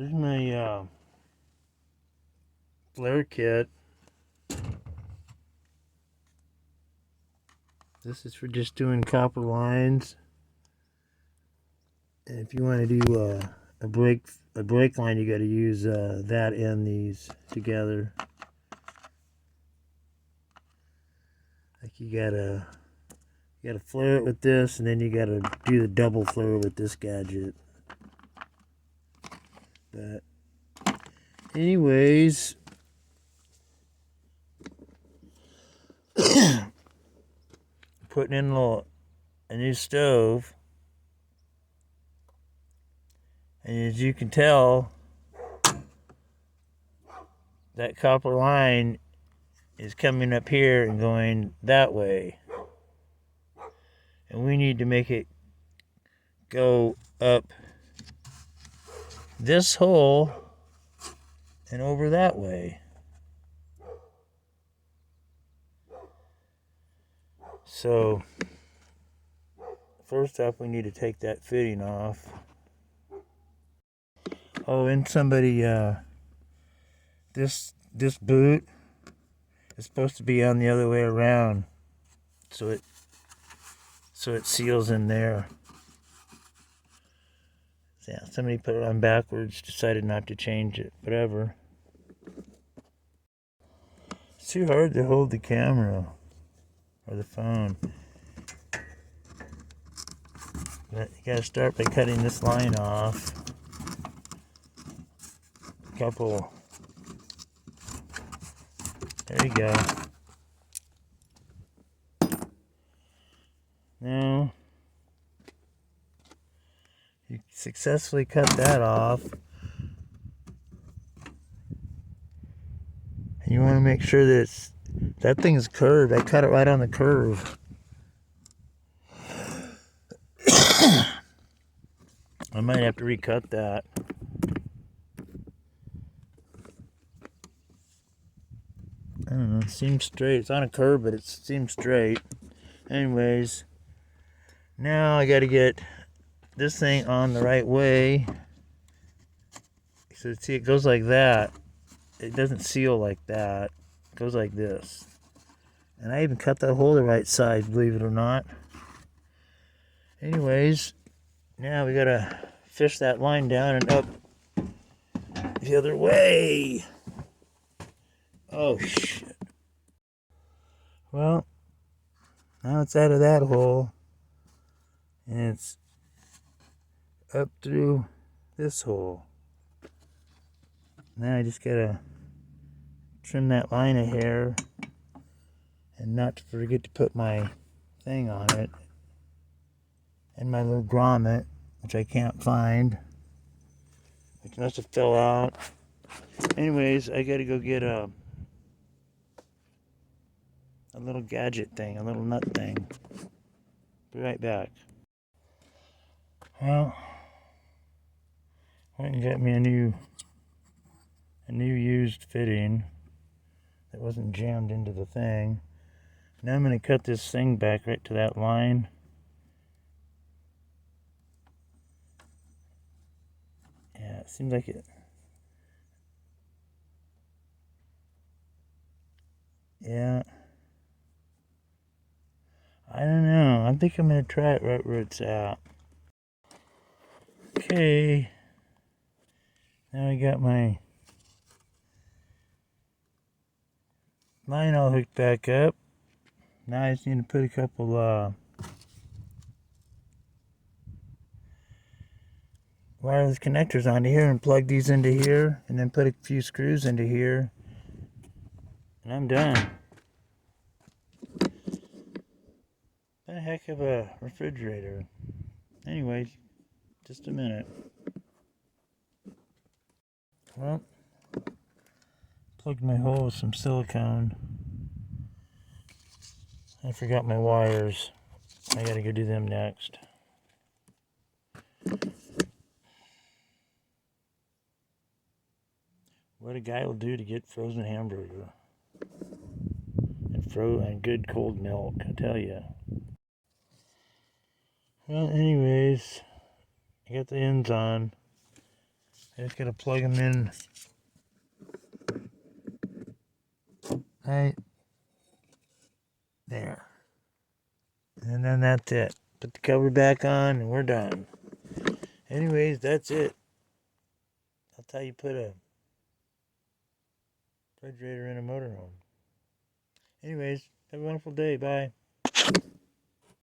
There's my flare kit. This is for just doing copper lines. And if you want to do a brake line, you got to use that and these together. Like you gotta flare it with this, and then you gotta do the double flare with this gadget. But anyways, putting in a new stove, and as you can tell, that copper line is coming up here and going that way, and we need to make it go up this hole and over that way. So first off, we need to take that fitting off. Oh, and somebody this boot is supposed to be on the other way around, so it seals in there. Yeah, somebody put it on backwards, decided not to change it. Whatever. It's too hard to hold the camera or the phone. But you gotta start by cutting this line off. Couple. There you go. Now you successfully cut that off. And you want to make sure that that thing is curved. I cut it right on the curve. I might have to recut that. I don't know, it seems straight. It's on a curve, but it seems straight. Anyways, now I gotta get this thing on the right way. So see, it goes like that. It doesn't seal like that. It goes like this. And I even cut that hole the right size, believe it or not. Anyways, now we gotta fish that line down and up the other way. Oh shit. Well, now it's out of that hole, and it's up through this hole. Now I just gotta trim that line a hair, and not to forget to put my thing on it, and my little grommet, which I can't find. It must have fell out. Anyways, I gotta go get a little gadget thing, a little nut thing. Be right back. Well, went and got me a new used fitting that wasn't jammed into the thing. Now I'm going to cut this thing back right to that line. Yeah, it seems like it. Yeah. I don't know. I think I'm going to try it right where it's at. Okay. Now I got my line all hooked back up. Now I just need to put a couple wireless connectors onto here and plug these into here, and then put a few screws into here, and I'm done. What a heck of a refrigerator. Anyways, just a minute. Well, plugged my hole with some silicone. I forgot my wires. I gotta go do them next. What a guy will do to get frozen hamburger and good cold milk, I tell you. Well, anyways, I got the ends on. I just gotta plug them in right there. And then that's it. Put the cover back on and we're done. Anyways, that's it. That's how you put a refrigerator in a motorhome. Anyways, have a wonderful day. Bye.